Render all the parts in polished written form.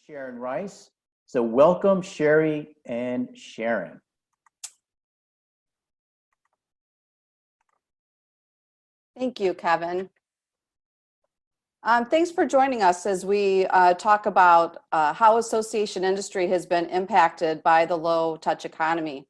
Sharon Rice. So welcome, Sherry and Sharon. Thank you, Kevin. Thanks for joining us as we talk about how association industry has been impacted by the low touch economy.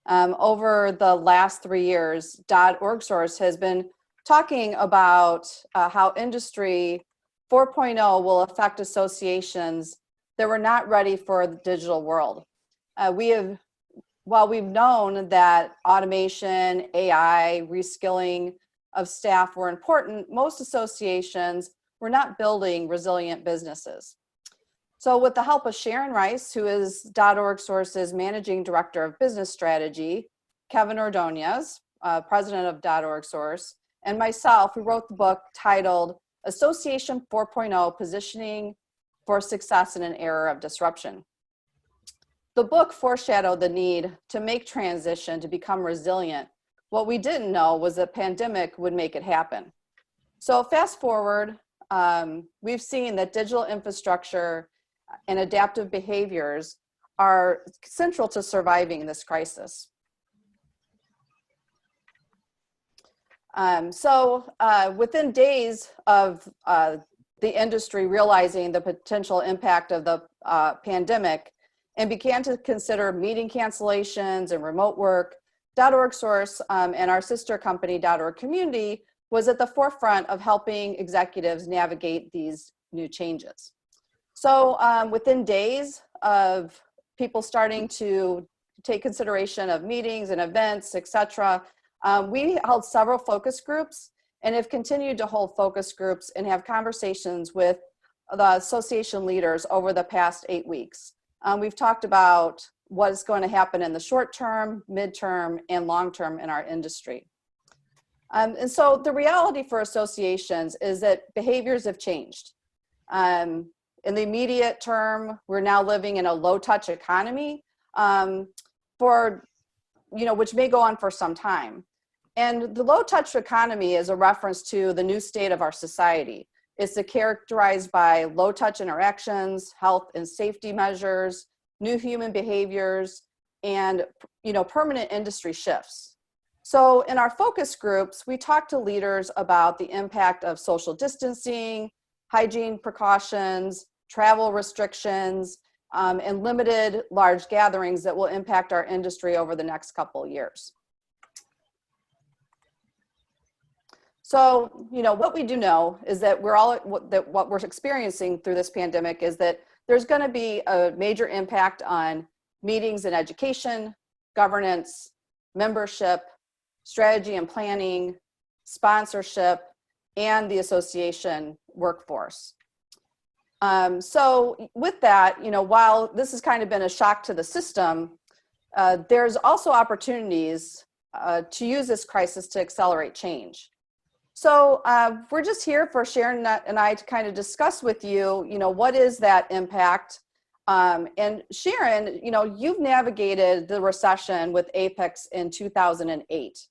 Over the last 3 years, .org/Source has been talking about how Industry 4.0 will affect associations that were not ready for the digital world. While we've known that automation, AI, reskilling of staff were important, most associations were not building resilient businesses. So with the help of Sharon Rice, who is .org/Source's Managing Director of Business Strategy, Kevin Ordonez, President of .org/Source, and myself, we wrote the book titled Association 4.0, Positioning for Success in an Era of Disruption. The book foreshadowed the need to make transition to become resilient. What we didn't know was that pandemic would make it happen. So fast forward, we've seen that digital infrastructure and adaptive behaviors are central to surviving this crisis. Within days of the industry realizing the potential impact of the pandemic and began to consider meeting cancellations and remote work, .org/Source and our sister company, .org Community, was at the forefront of helping executives navigate these new changes. So within days of people starting to take consideration of meetings and events, etc., we held several focus groups and have continued to hold focus groups and have conversations with the association leaders over the past 8 weeks. We've talked about what is going to happen in the short term, midterm, and long term in our industry. And so the reality for associations is that behaviors have changed. In the immediate term, we're now living in a low touch economy which may go on for some time. And the low touch economy is a reference to the new state of our society. It's characterized by low touch interactions, health and safety measures, new human behaviors, and permanent industry shifts. So in our focus groups, we talk to leaders about the impact of social distancing, hygiene precautions, travel restrictions, and limited large gatherings that will impact our industry over the next couple of years. So, what we do know is that what we're experiencing through this pandemic is that there's going to be a major impact on meetings and education, governance, membership, strategy and planning, sponsorship, and the association workforce. So with that, while this has kind of been a shock to the system, there's also opportunities to use this crisis to accelerate change. So we're just here for Sharon and I to kind of discuss with you, what is that impact? And Sharon, you've navigated the recession with Apex in 2008.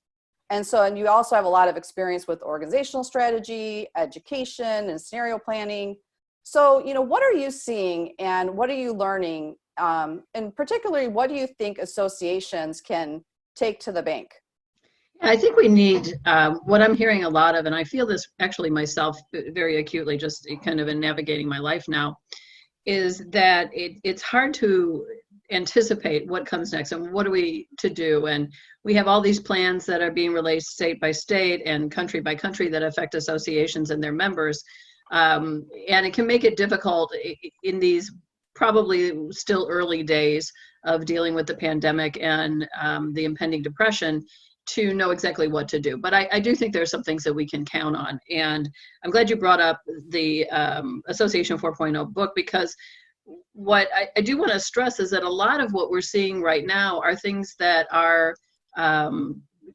And you also have a lot of experience with organizational strategy, education, and scenario planning. So, what are you seeing and what are you learning? And particularly, what do you think associations can take to the bank? I think we need, what I'm hearing a lot of, and I feel this actually myself very acutely, just kind of in navigating my life now, is that it's hard to anticipate what comes next and what are we to do. And we have all these plans that are being released state by state and country by country that affect associations and their members. And it can make it difficult in these probably still early days of dealing with the pandemic and the impending depression to know exactly what to do. But I do think there are some things that we can count on. And I'm glad you brought up the Association 4.0 book, because what I do want to stress is that a lot of what we're seeing right now are things that our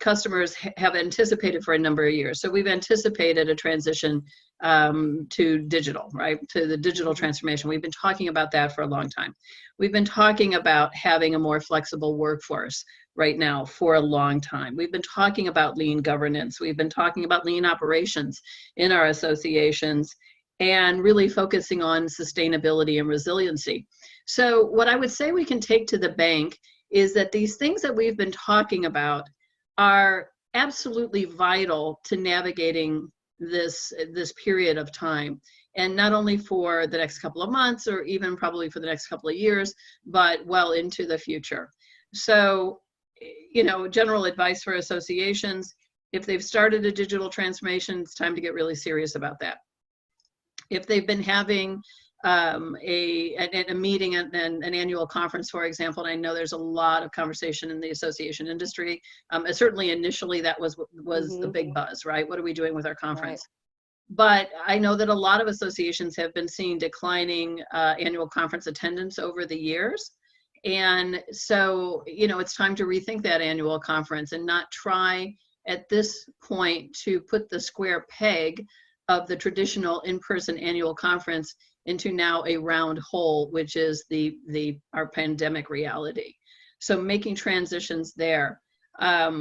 customers have anticipated for a number of years. So we've anticipated a transition to digital, right? To the digital transformation. We've been talking about that for a long time. We've been talking about having a more flexible workforce right now for a long time. We've been talking about lean governance. We've been talking about lean operations in our associations. and really focusing on sustainability and resiliency. So what I would say we can take to the bank is that these things that we've been talking about are absolutely vital to navigating this period of time. And not only for the next couple of months or even probably for the next couple of years, but well into the future. So, general advice for associations, if they've started a digital transformation, it's time to get really serious about that. If they've been having a meeting and an annual conference, for example, and I know there's a lot of conversation in the association industry. Certainly initially that was the big buzz, right? What are we doing with our conference? Right. But I know that a lot of associations have been seeing declining annual conference attendance over the years. And so, it's time to rethink that annual conference and not try at this point to put the square peg of the traditional in-person annual conference into now a round hole, which is our pandemic reality. So making transitions there. As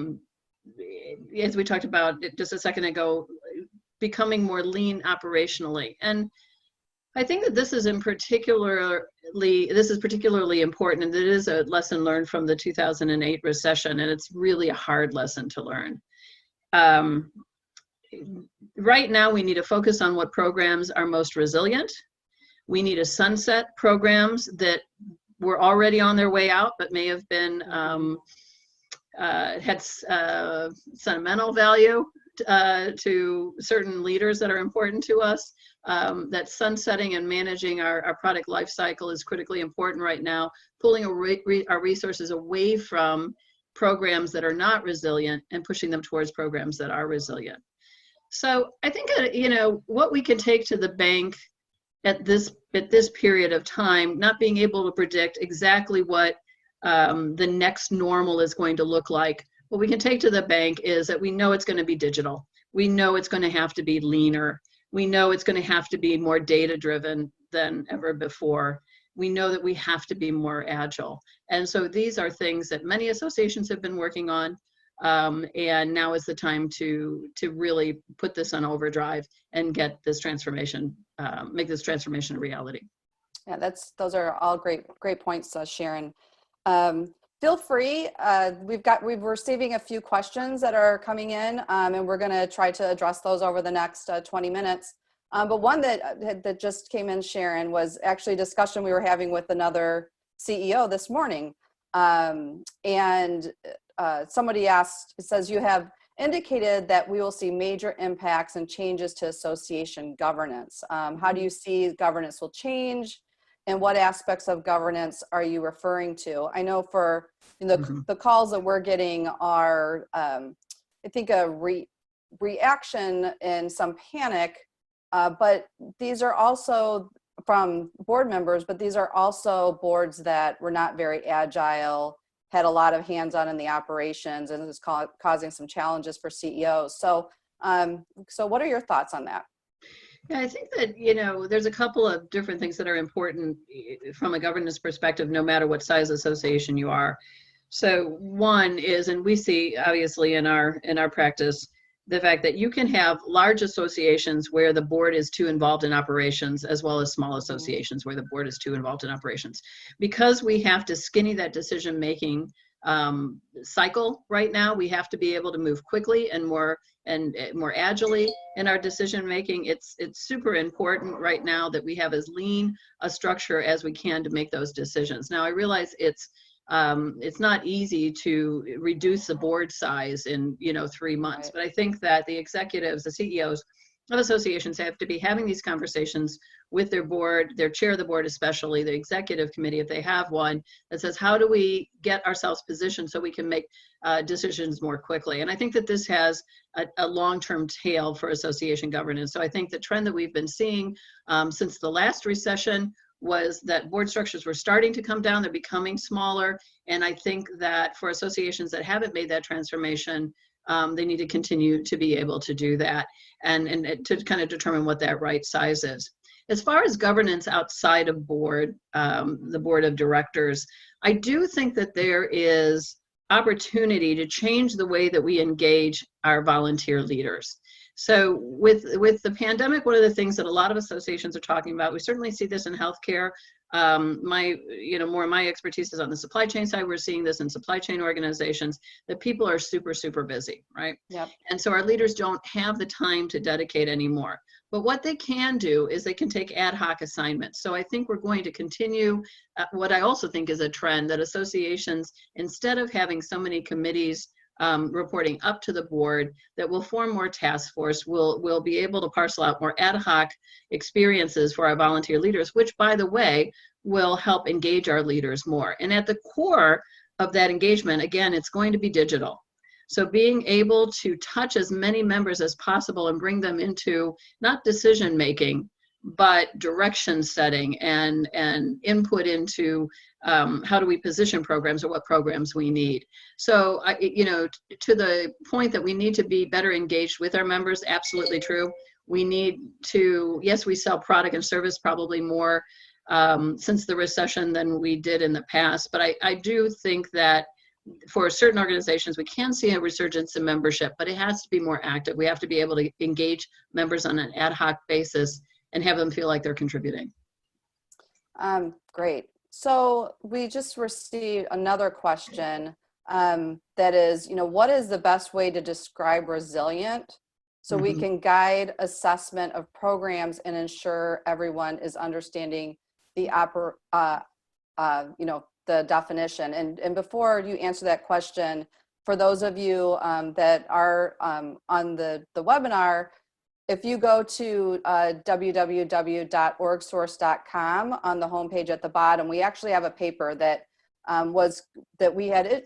we talked about just a second ago, becoming more lean operationally. And I think that this is particularly important, and it is a lesson learned from the 2008 recession, and it's really a hard lesson to learn. Right now, we need to focus on what programs are most resilient. We need to sunset programs that were already on their way out, but may have been had sentimental value to certain leaders that are important to us. That sunsetting and managing our product life cycle is critically important right now, pulling our resources away from programs that are not resilient and pushing them towards programs that are resilient. So I think, what we can take to the bank at this period of time, not being able to predict exactly what the next normal is going to look like, what we can take to the bank is that we know it's going to be digital. We know it's going to have to be leaner. We know it's going to have to be more data-driven than ever before. We know that we have to be more agile. And so these are things that many associations have been working on. And now is the time to really put this on overdrive and get this transformation, make this transformation a reality. Yeah, those are all great points, Sharon. Feel free. We're receiving a few questions that are coming in, and we're going to try to address those over the next 20 minutes. But one that just came in, Sharon, was actually a discussion we were having with another CEO this morning. Somebody asked, it says, you have indicated that we will see major impacts and changes to association governance. How do you see governance will change? And what aspects of governance are you referring to? I know for the calls that we're getting are, I think, a reaction and some panic, but these are also from board members, but these are also boards that were not very agile, had a lot of hands-on in the operations, and is causing some challenges for CEOs. So what are your thoughts on that? Yeah, I think that, there's a couple of different things that are important from a governance perspective, no matter what size association you are. So one is, and we see obviously in our practice, the fact that you can have large associations where the board is too involved in operations, as well as small associations where the board is too involved in operations. Because we have to skinny that decision-making cycle right now, we have to be able to move quickly and more agilely in our decision making. It's super important right now that we have as lean a structure as we can to make those decisions. Now I realize it's not easy to reduce the board size in 3 months, right. But I think that the executives, the CEOs of associations have to be having these conversations with their board, their chair of the board, especially the executive committee, if they have one, that says, how do we get ourselves positioned so we can make decisions more quickly? And I think that this has a long-term tail for association governance. So I think the trend that we've been seeing since the last recession was that board structures were starting to come down, they're becoming smaller. And I think that for associations that haven't made that transformation, they need to continue to be able to do that and to kind of determine what that right size is. As far as governance outside of board, the board of directors, I do think that there is opportunity to change the way that we engage our volunteer leaders. So with the pandemic, one of the things that a lot of associations are talking about, we certainly see this in healthcare. More of my expertise is on the supply chain side. We're seeing this in supply chain organizations, that people are super, super busy, right? Yep. And so our leaders don't have the time to dedicate anymore. But what they can do is they can take ad hoc assignments. So I think we're going to continue what I also think is a trend, that associations, instead of having so many committees reporting up to the board, that will form more task force. We'll be able to parcel out more ad hoc experiences for our volunteer leaders, which, by the way, will help engage our leaders more. And at the core of that engagement, again, it's going to be digital. So being able to touch as many members as possible and bring them into not decision making, but direction setting and input into how do we position programs, or what programs we need. So, to the point that we need to be better engaged with our members, absolutely true. We need to, yes, we sell product and service probably more since the recession than we did in the past. But I do think that for certain organizations, we can see a resurgence in membership, but it has to be more active. We have to be able to engage members on an ad hoc basis and have them feel like they're contributing. Great. So we just received another question that is, what is the best way to describe resilient so we can guide assessment of programs and ensure everyone is understanding the the definition. And before you answer that question, for those of you that are on the webinar, if you go to www.orgsource.com, on the homepage at the bottom, we actually have a paper that we had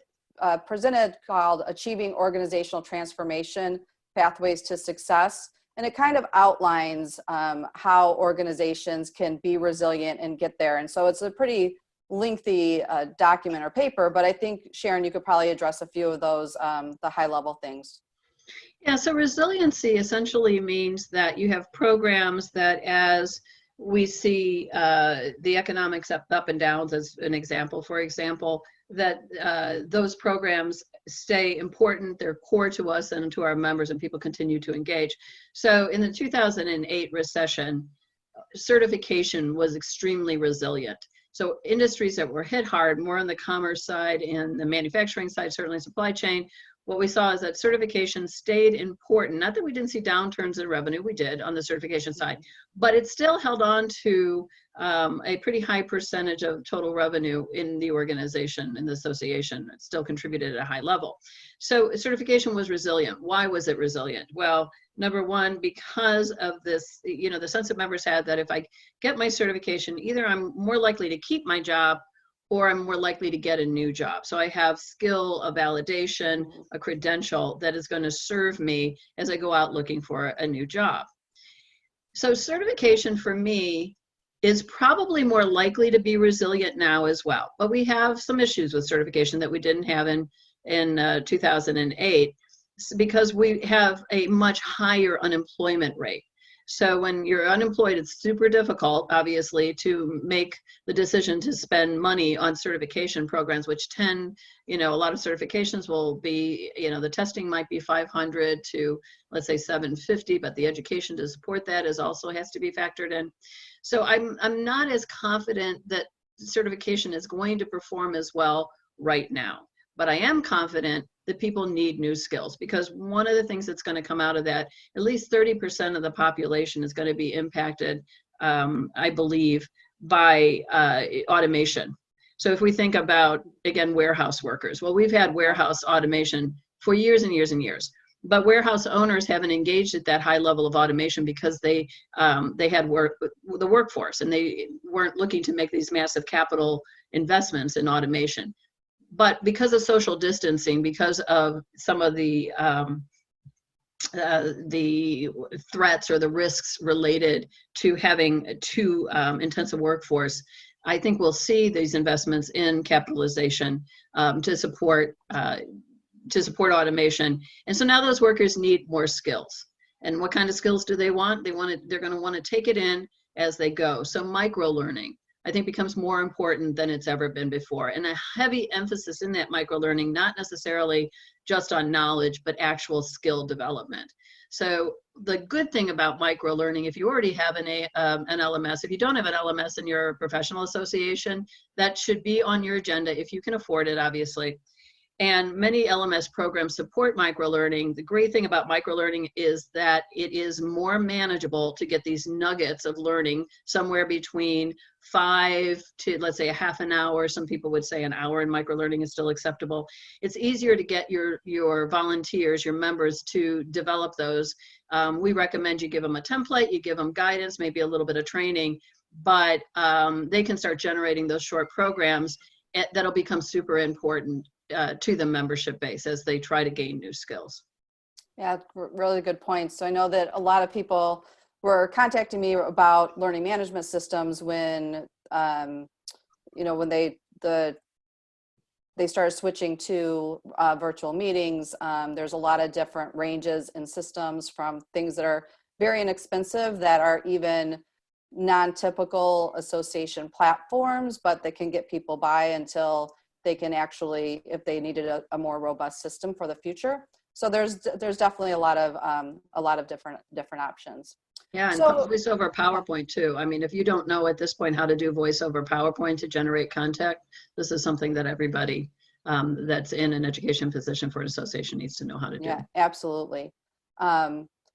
presented called Achieving Organizational Transformation: Pathways to Success. And it kind of outlines how organizations can be resilient and get there. And so it's a pretty lengthy document or paper, but I think, Sharon, you could probably address a few of those, the high level things. Yeah, so resiliency essentially means that you have programs that, as we see the economics up and downs, as an example, for example, that those programs stay important, they're core to us and to our members, and people continue to engage. So in the 2008 recession, certification was extremely resilient. So industries that were hit hard, more on the commerce side and the manufacturing side, certainly supply chain, what we saw is that certification stayed important. Not that we didn't see downturns in revenue, we did on the certification side, but it still held on to a pretty high percentage of total revenue in the organization, in the association. It still contributed at a high level. So certification was resilient. Why was it resilient? Well, number one, because of this, the sense that members had that if I get my certification, either I'm more likely to keep my job or I'm more likely to get a new job. So I have skill, a validation, a credential that is going to serve me as I go out looking for a new job. So certification for me is probably more likely to be resilient now as well. But we have some issues with certification that we didn't have in 2008 because we have a much higher unemployment rate. So when you're unemployed, it's super difficult, obviously, to make the decision to spend money on certification programs, which tend, a lot of certifications will be, the testing might be 500 to, let's say, 750, but the education to support that also has to be factored in. So I'm not as confident that certification is going to perform as well right now, but I am confident that people need new skills, because one of the things that's going to come out of that, at least 30% of the population is going to be impacted, I believe, by automation. So if we think about, again, warehouse workers, well, we've had warehouse automation for years and years and years, but warehouse owners haven't engaged at that high level of automation because they had the workforce, and they weren't looking to make these massive capital investments in automation. But because of social distancing, because of some of the threats or the risks related to having too intensive workforce, I think we'll see these investments in capitalization to support automation. And so now those workers need more skills. And what kind of skills do they want? They're going to want to take it in as they go. So micro learning, I think becomes more important than it's ever been before. And a heavy emphasis in that microlearning, not necessarily just on knowledge, but actual skill development. So the good thing about microlearning, if you already have an LMS, if you don't have an LMS in your professional association, that should be on your agenda if you can afford it, obviously. And many LMS programs support microlearning. The great thing about microlearning is that it is more manageable to get these nuggets of learning somewhere between 5 to, let's say, a half an hour. Some people would say an hour in microlearning is still acceptable. It's easier to get your volunteers, your members, to develop those. We recommend you give them a template, you give them guidance, maybe a little bit of training, but they can start generating those short programs that'll become super important to the membership base as they try to gain new skills. Yeah, really good points. So I know that a lot of people were contacting me about learning management systems when, when they started switching to virtual meetings. There's a lot of different ranges in systems, from things that are very inexpensive that are even non-typical association platforms, but that can get people by until they can actually, if they needed a more robust system for the future. So there's definitely a lot of different options. Yeah, and so, voice over PowerPoint too. I mean, if you don't know at this point how to do voice over PowerPoint to generate content, this is something that everybody that's in an education position for an association needs to know how to do. Yeah, absolutely.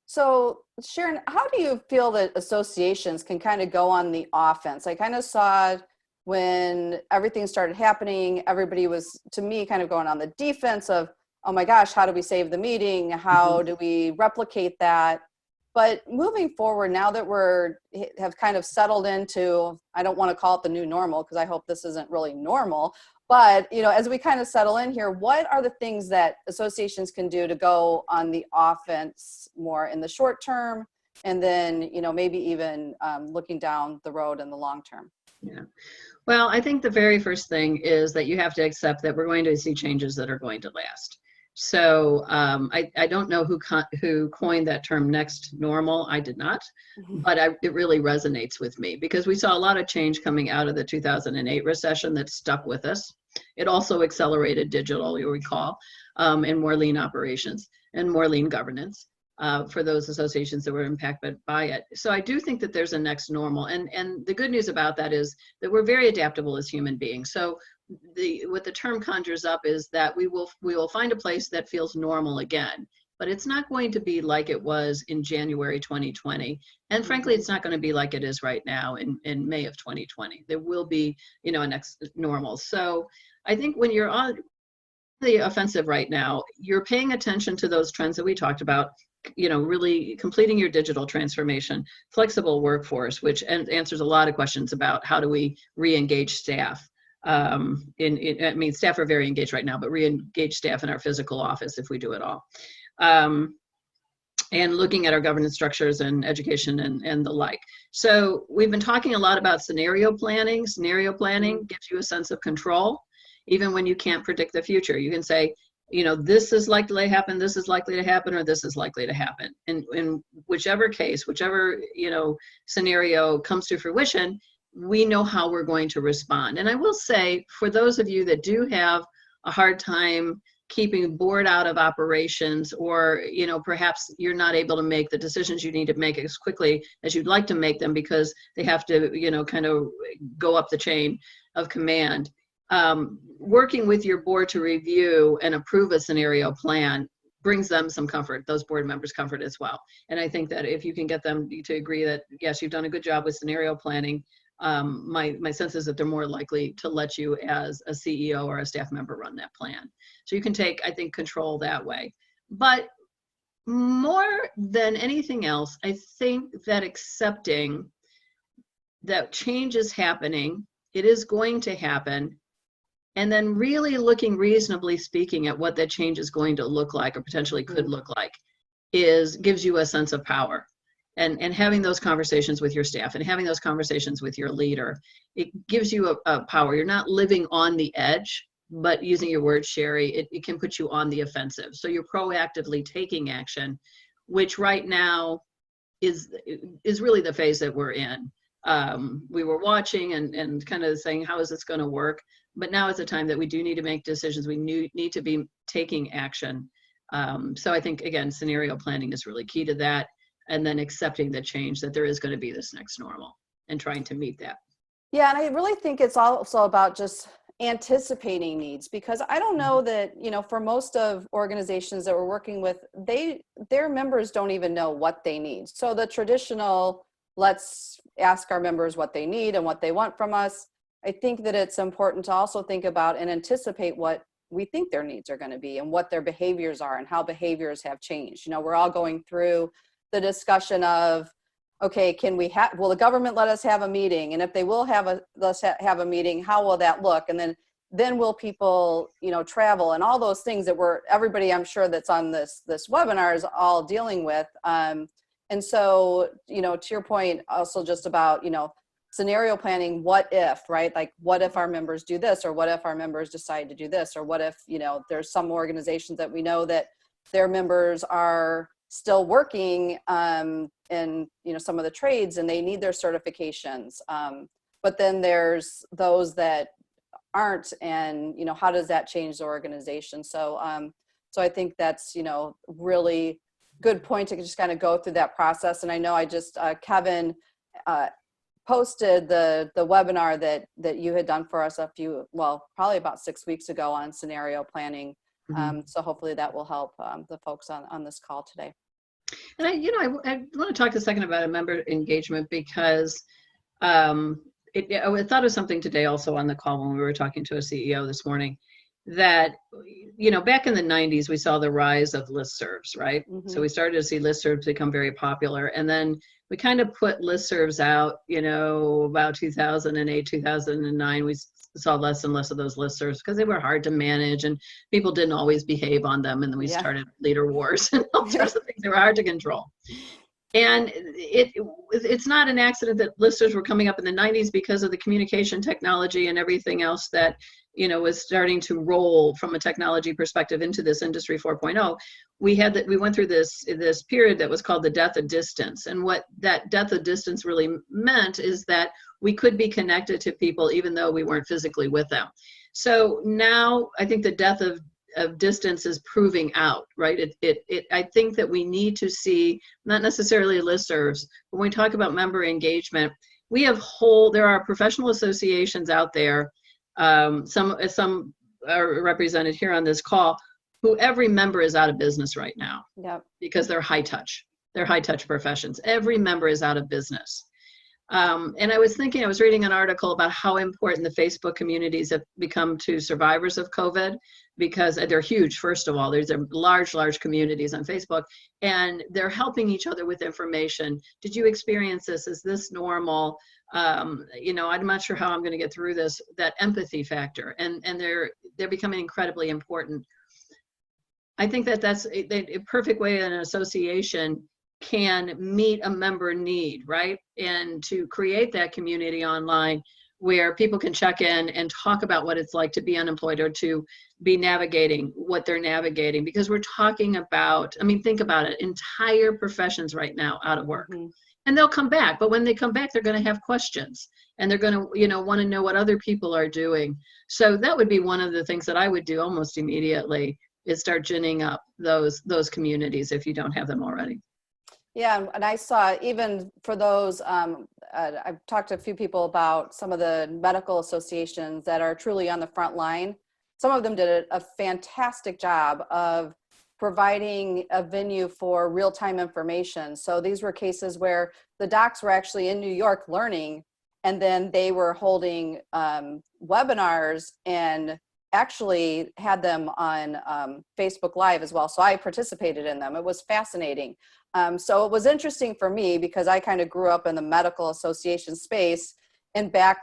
So Sharon, how do you feel that associations can kind of go on the offense? I kind of saw when everything started happening, everybody was, to me, kind of going on the defense of, oh my gosh, how do we save the meeting? How do we replicate that? But moving forward, now that have kind of settled into, I don't want to call it the new normal, because I hope this isn't really normal, but as we kind of settle in here, what are the things that associations can do to go on the offense more in the short term, and then maybe even looking down the road in the long term? Yeah. Well, I think the very first thing is that you have to accept that we're going to see changes that are going to last. So I don't know who coined that term next normal. I did not, but it really resonates with me, because we saw a lot of change coming out of the 2008 recession that stuck with us. It also accelerated digital, you'll recall, and more lean operations and more lean governance for those associations that were impacted by it. So I do think that there's a next normal. And the good news about that is that we're very adaptable as human beings. So what the term conjures up is that we will find a place that feels normal again, but it's not going to be like it was in January 2020. And frankly, it's not going to be like it is right now in May of 2020. There will be, a next normal. So I think when you're on the offensive right now, you're paying attention to those trends that we talked about, really completing your digital transformation, flexible workforce, which answers a lot of questions about how do we re-engage staff. Staff are very engaged right now, but re-engage staff in our physical office if we do it all. And looking at our governance structures and education and the like. So we've been talking a lot about scenario planning. Scenario planning gives you a sense of control, even when you can't predict the future. You can say, this is likely to happen, this is likely to happen, or this is likely to happen. And in whichever case, whichever, scenario comes to fruition, we know how we're going to respond. And I will say, for those of you that do have a hard time keeping board out of operations, or, perhaps you're not able to make the decisions you need to make as quickly as you'd like to make them because they have to, kind of go up the chain of command. Working with your board to review and approve a scenario plan brings them some comfort, those board members comfort as well. And I think that if you can get them to agree that, yes, you've done a good job with scenario planning, my sense is that they're more likely to let you as a CEO or a staff member run that plan. So you can take, I think, control that way. But more than anything else, I think that accepting that change is happening, it is going to happen, and then really looking, reasonably speaking, at what that change is going to look like, or potentially could look like, gives you a sense of power. And having those conversations with your staff and having those conversations with your leader, it gives you a power. You're not living on the edge, but using your word, Sherry, it can put you on the offensive. So you're proactively taking action, which right now is really the phase that we're in. we were watching and kind of saying, how is this going to work? But now is the time that we do need to make decisions. We need to be taking action. So I think, again, scenario planning is really key to that. And then accepting the change that there is going to be this next normal and trying to meet that. Yeah, and I really think it's also about just anticipating needs, because I don't know that, for most of organizations that we're working with, their members don't even know what they need. So the traditional, let's ask our members what they need and what they want from us. I think that it's important to also think about and anticipate what we think their needs are going to be and what their behaviors are and how behaviors have changed. We're all going through the discussion of, okay, will the government let us have a meeting? And if they will have a meeting, how will that look? And then will people, travel, and all those things that everybody, I'm sure, that's on this webinar is all dealing with. And so, to your point, also just about, scenario planning, what if, right? Like, what if our members do this, or what if our members decide to do this, or what if, there's some organizations that we know that their members are still working in some of the trades and they need their certifications, but then there's those that aren't, and how does that change the organization? So I think that's really good point to just kind of go through that process. And I know Kevin posted the webinar that you had done for us probably about 6 weeks ago on scenario planning. So hopefully that will help the folks on this call today. And I want to talk a second about a member engagement, because I thought of something today also on the call when we were talking to a CEO this morning, that, back in the 90s, we saw the rise of listservs, right? Mm-hmm. So we started to see listservs become very popular. And then we kind of put listservs out, about 2008, 2009, we saw less and less of those listservs because they were hard to manage and people didn't always behave on them. And then we started leader wars and all sorts of things. They were hard to control. And it's not an accident that listservs were coming up in the 90s because of the communication technology and everything else that, was starting to roll from a technology perspective into this industry 4.0. We went through this period that was called the death of distance. And what that death of distance really meant is that we could be connected to people even though we weren't physically with them. So now I think the death of distance is proving out, right? I think that we need to see, not necessarily listservs, but when we talk about member engagement, there are professional associations out there, some are represented here on this call, who every member is out of business right now. Yep. Because they're high touch professions. Every member is out of business. And I was reading an article about how important the Facebook communities have become to survivors of COVID, because they're huge. First of all, there's large communities on Facebook, and they're helping each other with information. Did you experience this? Is this normal? I'm not sure how I'm going to get through this. That empathy factor, and they're becoming incredibly important. I think that's a perfect way an association can meet a member need, right? And to create that community online where people can check in and talk about what it's like to be unemployed or to be navigating what they're navigating. Because we're talking about, think about it, entire professions right now out of work. Mm-hmm. And they'll come back, but when they come back, they're going to have questions and they're going to, want to know what other people are doing. So that would be one of the things that I would do almost immediately, is start ginning up those communities if you don't have them already. Yeah, and I saw, even for those, I've talked to a few people about some of the medical associations that are truly on the front line. Some of them did a fantastic job of providing a venue for real-time information. So these were cases where the docs were actually in New York learning, and then they were holding webinars and actually had them on Facebook Live as well. So I participated in them. It was fascinating. So it was interesting for me because I kind of grew up in the medical association space, and back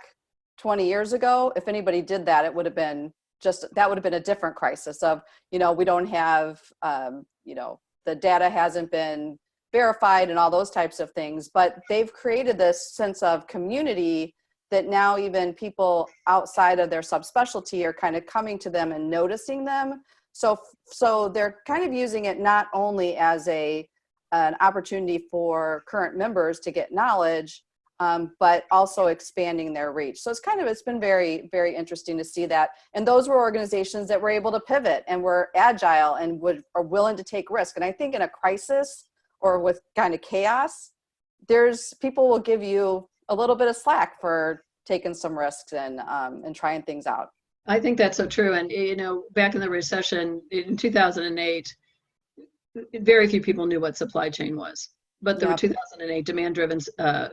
20 years ago, if anybody did that, it would have been that would have been a different crisis of, we don't have, the data hasn't been verified and all those types of things, but they've created this sense of community that now even people outside of their subspecialty are kind of coming to them and noticing them. So they're kind of using it not only as an opportunity for current members to get knowledge, but also expanding their reach. So it's been very, very interesting to see that. And those were organizations that were able to pivot and were agile and are willing to take risk. And I think in a crisis or with kind of chaos, people will give you a little bit of slack for taking some risks and trying things out. I think that's so true. And, back in the recession in 2008, very few people knew what supply chain was. But the 2008 demand-driven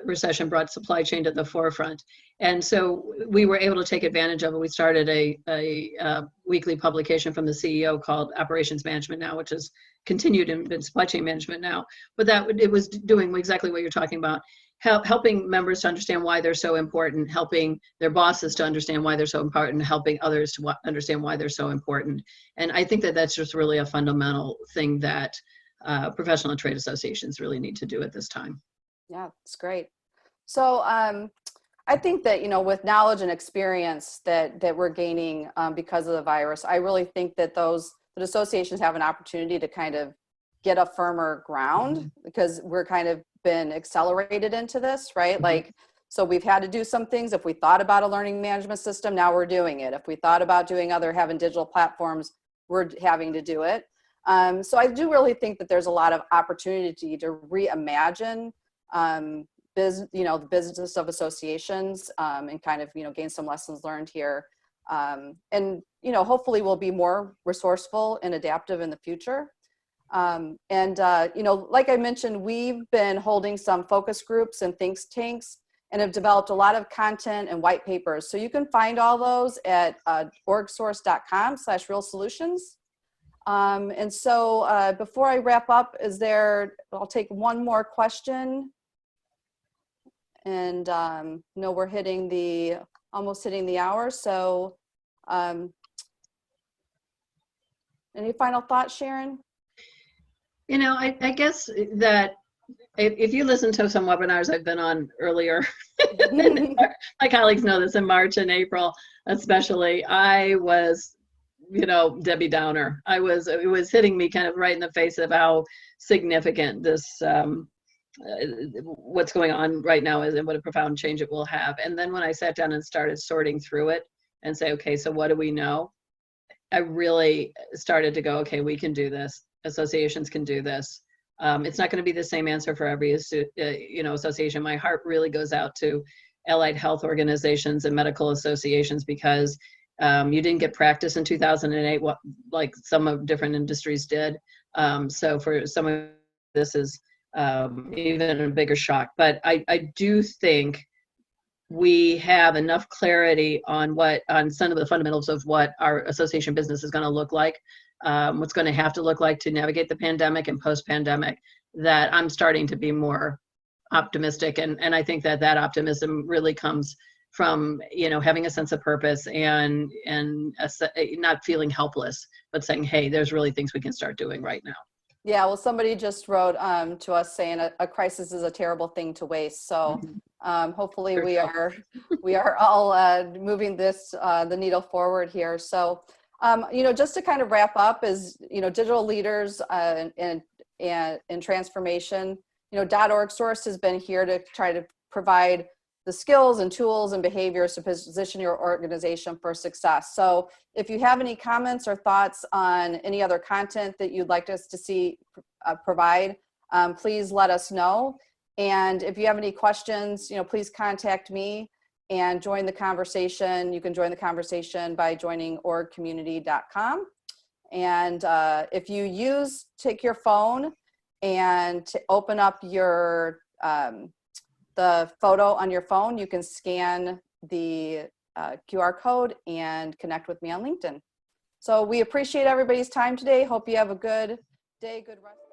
recession brought supply chain to the forefront. And so we were able to take advantage of it. We started a weekly publication from the CEO called Operations Management Now, which is continued in supply chain management now. But it was doing exactly what you're talking about, helping members to understand why they're so important, helping their bosses to understand why they're so important, helping others to understand why they're so important. And I think that that's just really a fundamental thing that professional and trade associations really need to do at this time. Yeah, it's great. So I think that, with knowledge and experience that we're gaining because of the virus, I really think that that associations have an opportunity to kind of get a firmer ground, because we're kind of been accelerated into this, right? Like, so we've had to do some things. If we thought about a learning management system, now we're doing it. If we thought about having digital platforms, we're having to do it. So I do really think that there's a lot of opportunity to reimagine the business of associations and kind of, gain some lessons learned here. And hopefully we'll be more resourceful and adaptive in the future. Like I mentioned, we've been holding some focus groups and think tanks and have developed a lot of content and white papers. So you can find all those at orgsource.com/real solutions. And so before I wrap up, I'll take one more question. And we're almost hitting the hour. So any final thoughts, Sharon? I guess that if you listen to some webinars I've been on earlier, my colleagues know this, in March and April especially, I was Debbie Downer. It was hitting me kind of right in the face of how significant this, what's going on right now is, and what a profound change it will have. And then when I sat down and started sorting through it and say, okay, so what do we know? I really started to go, okay, we can do this. Associations can do this. It's not going to be the same answer for every association. My heart really goes out to allied health organizations and medical associations, because you didn't get practice in 2008, like some of different industries did. So for some of this is even a bigger shock. But I do think we have enough clarity on some of the fundamentals of what our association business is going to look like, what's going to have to look like to navigate the pandemic and post-pandemic, that I'm starting to be more optimistic. And I think that optimism really comes from having a sense of purpose and not feeling helpless, but saying, hey, there's really things we can start doing right now. Yeah, well, somebody just wrote to us saying a crisis is a terrible thing to waste. So hopefully we are all moving the needle forward here. So just to kind of wrap up, is digital leaders and transformation. .org Source has been here to try to provide the skills and tools and behaviors to position your organization for success. So if you have any comments or thoughts on any other content that you'd like us to see provide, please let us know. And if you have any questions, please contact me and join the conversation. You can join the conversation by joining orgcommunity.com. And if you take your phone and to open up the photo on your phone, you can scan the QR code and connect with me on LinkedIn. So we appreciate everybody's time today. Hope you have a good day, good rest.